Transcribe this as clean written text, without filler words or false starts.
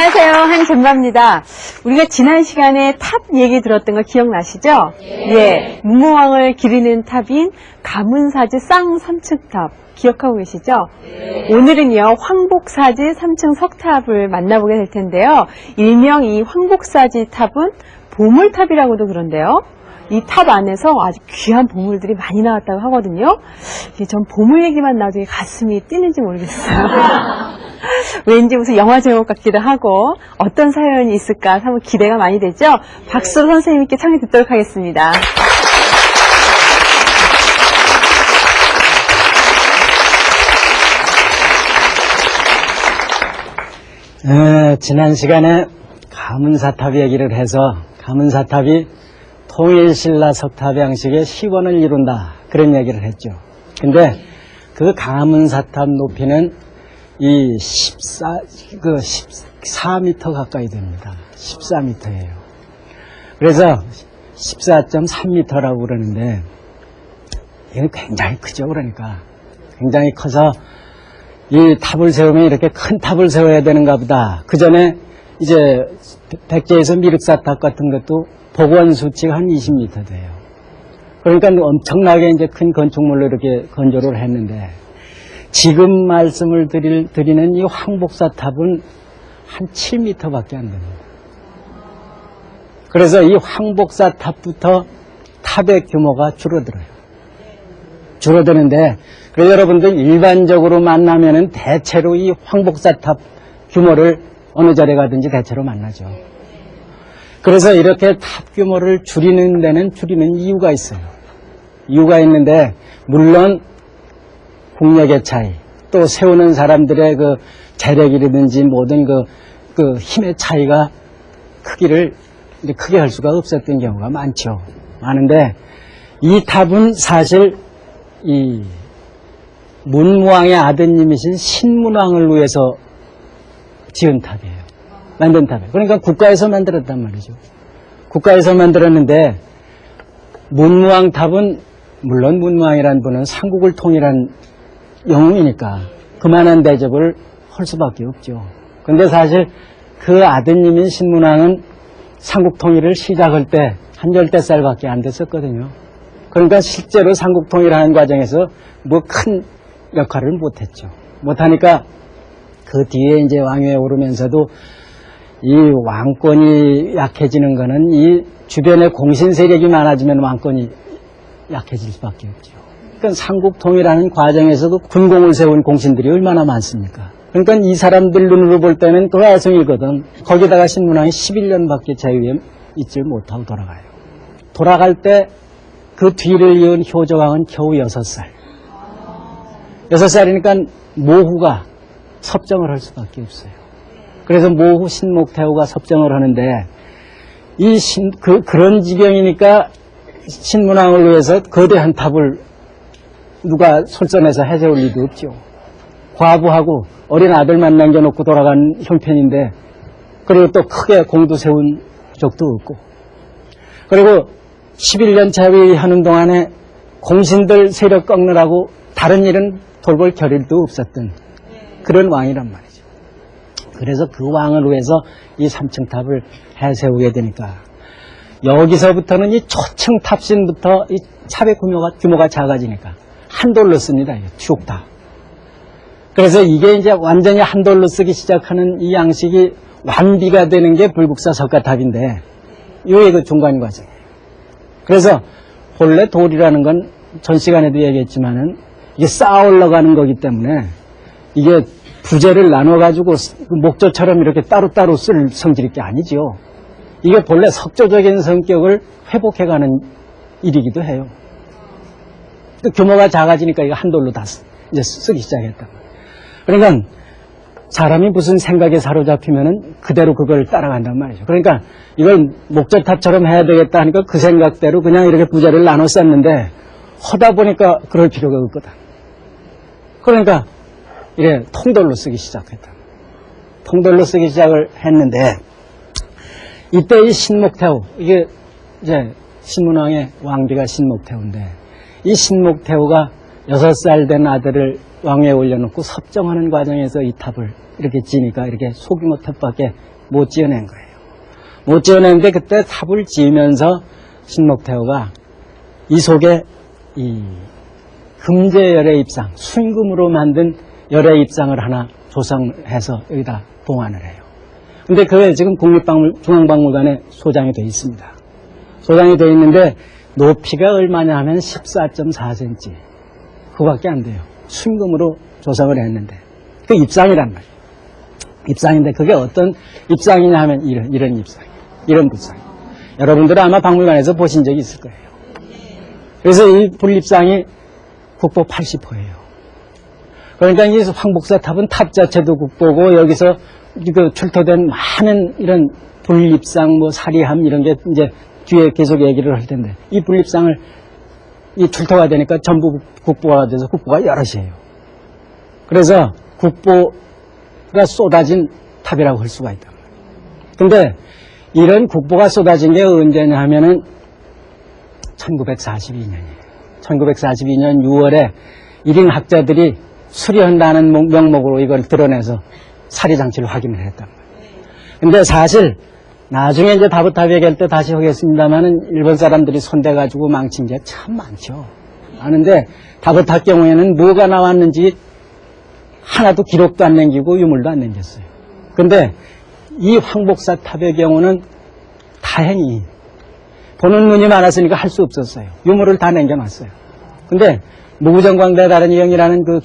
안녕하세요. 한전마입니다. 우리가 지난 시간에 탑 얘기 들었던 거 기억나시죠? 예. 문무왕을 기리는 탑인 가문사지 쌍 3층탑 기억하고 계시죠? 오늘은요, 황복사지 3층 석탑을 만나보게 될 텐데요. 일명 이 황복사지 탑은 보물탑이라고도 그런데요. 이 탑 안에서 아주 귀한 보물들이 많이 나왔다고 하거든요. 전 보물 얘기만 나도 가슴이 뛰는지 모르겠어요. 왠지 무슨 영화 제목 같기도 하고 어떤 사연이 있을까 한번 기대가 많이 되죠? 박수로 선생님께 청해 듣도록 하겠습니다. 지난 시간에 가문사탑 얘기를 해서 가문사탑이 통일신라 석탑 양식의 시원을 이룬다 그런 얘기를 했죠. 근데 그 가문사탑 높이는 이 14m 가까이 됩니다. 14m예요. 그래서 14.3m라고 그러는데 이건 굉장히 크죠. 그러니까 굉장히 커서 이 탑을 세우면 이렇게 큰 탑을 세워야 되는가 보다. 그 전에 이제 백제에서 미륵사탑 같은 것도 복원 수치가 한 20m 돼요. 그러니까 엄청나게 이제 큰 건축물로 이렇게 건조를 했는데 지금 말씀을 드리는 이 황복사탑은 한 7m밖에 안 됩니다. 그래서 이 황복사탑부터 탑의 규모가 줄어들어요. 줄어드는데 그래서 여러분들 일반적으로 만나면은 대체로 이 황복사탑 규모를 어느 절에 가든지 대체로 만나죠. 그래서 이렇게 탑 규모를 줄이는 데는 줄이는 이유가 있어요. 이유가 있는데 물론 국력의 차이, 또 세우는 사람들의 그 재력이라든지 모든 그 힘의 차이가 크기를 이제 크게 할 수가 없었던 경우가 많죠. 많은데 이 탑은 사실 이 문무왕의 아드님이신 신문왕을 위해서 지은 탑이에요. 만든 탑이에요. 그러니까 국가에서 만들었단 말이죠. 국가에서 만들었는데 문무왕 탑은 물론 문무왕이라는 분은 삼국을 통일한 영웅이니까 그만한 대접을 할 수밖에 없죠. 근데 사실 그 아드님인 신문왕은 삼국 통일을 시작할 때 한 열대살밖에 안 됐었거든요. 그러니까 실제로 삼국 통일하는 과정에서 뭐 큰 역할을 못했죠. 못하니까 그 뒤에 이제 왕위에 오르면서도 이 왕권이 약해지는 거는 이 주변에 공신 세력이 많아지면 왕권이 약해질 수밖에 없죠. 그러니까 삼국 통일하는 과정에서도 군공을 세운 공신들이 얼마나 많습니까? 그러니까 이 사람들 눈으로 볼 때는 그 아성이거든. 거기다가 신문왕이 11년밖에 자유에 있질 못하고 돌아가요. 돌아갈 때 그 뒤를 이은 효조왕은 겨우 6살. 6살이니까 모후가 섭정을 할 수밖에 없어요. 그래서 모후 신목태후가 섭정을 하는데 그런 지경이니까 신문왕을 위해서 거대한 탑을 누가 솔선해서 해세울 리도 없죠. 과부하고 어린 아들만 남겨놓고 돌아간 형편인데 그리고 또 크게 공도 세운 적도 없고 그리고 11년 자위하는 동안에 공신들 세력 꺾느라고 다른 일은 돌볼 겨를도 없었던 그런 왕이란 말이죠. 그래서 그 왕을 위해서 이 3층 탑을 해세우게 되니까 여기서부터는 이 초층 탑신부터 이 탑의 규모가 작아지니까 한 돌로 씁니다. 쭉 다. 그래서 이게 이제 완전히 한 돌로 쓰기 시작하는 이 양식이 완비가 되는 게 불국사 석가탑인데 요게 그 중간 과정이에요. 그래서 본래 돌이라는 건 전 시간에도 얘기했지만은 이게 쌓아 올라가는 거기 때문에 이게 부재를 나눠가지고 목조처럼 이렇게 따로따로 쓸 성질이 게 아니죠. 이게 본래 석조적인 성격을 회복해가는 일이기도 해요. 또 규모가 작아지니까 이거 한 돌로 다 이제 쓰기 시작했다. 그러니까 사람이 무슨 생각에 사로잡히면은 그대로 그걸 따라간단 말이죠. 그러니까 이걸 목조탑처럼 해야 되겠다 하니까 그 생각대로 그냥 이렇게 부재를 나눠 썼는데 하다 보니까 그럴 필요가 없거든. 그러니까 이게 통돌로 쓰기 시작했다. 통돌로 쓰기 시작을 했는데 이때 이 신목태후, 이게 이제 신문왕의 왕비가 신목태후인데 이 신목태후가 6살 된 아들을 왕위에 올려놓고 섭정하는 과정에서 이 탑을 이렇게 지니까 이렇게 소규모 탑밖에 못 지어낸 거예요. 못 지어냈는데 그때 탑을 지으면서 신목태호가 이 속에 이 금제 열애 입상, 순금으로 만든 열애 입상을 하나 조성해서 여기다 봉안을 해요. 근데 그게 지금 중앙박물관에 소장이 되어 있습니다. 소장이 되어 있는데 높이가 얼마냐 하면 14.4cm. 그거밖에 안 돼요. 순금으로 조성을 했는데. 그 입상이란 말이에요. 입상인데 그게 어떤 입상이냐 하면 이런 입상, 이런 불상. 여러분들은 아마 박물관에서 보신 적이 있을 거예요. 그래서 이 불입상이 국보 80호예요. 그러니까 이 황복사 탑은 탑 자체도 국보고 여기서 그 출토된 많은 이런 불입상, 뭐 사리함 이런 게 이제 뒤에 계속 얘기를 할 텐데 이 불입상을 이 출토가 되니까 전부 국보가 돼서 국보가 여럿이에요. 그래서 국보가 쏟아진 탑이라고 할 수가 있다. 근데 이런 국보가 쏟아진 게 언제냐 하면은 1942년이에요. 1942년 6월에 1인 학자들이 수리한다는 명목으로 이걸 드러내서 사리장치를 확인을 했단 말이에요. 근데 사실 나중에 이제 다부탑 얘기할 때 다시 하겠습니다만은 일본 사람들이 손대가지고 망친 게 참 많죠. 많은데 다부탑 경우에는 뭐가 나왔는지 하나도 기록도 안 남기고 유물도 안 남겼어요. 근데 이 황복사 탑의 경우는 다행히 보는 눈이 많았으니까 할 수 없었어요. 유물을 다 남겨놨어요. 근데 무구정광대 다른이 형이라는 그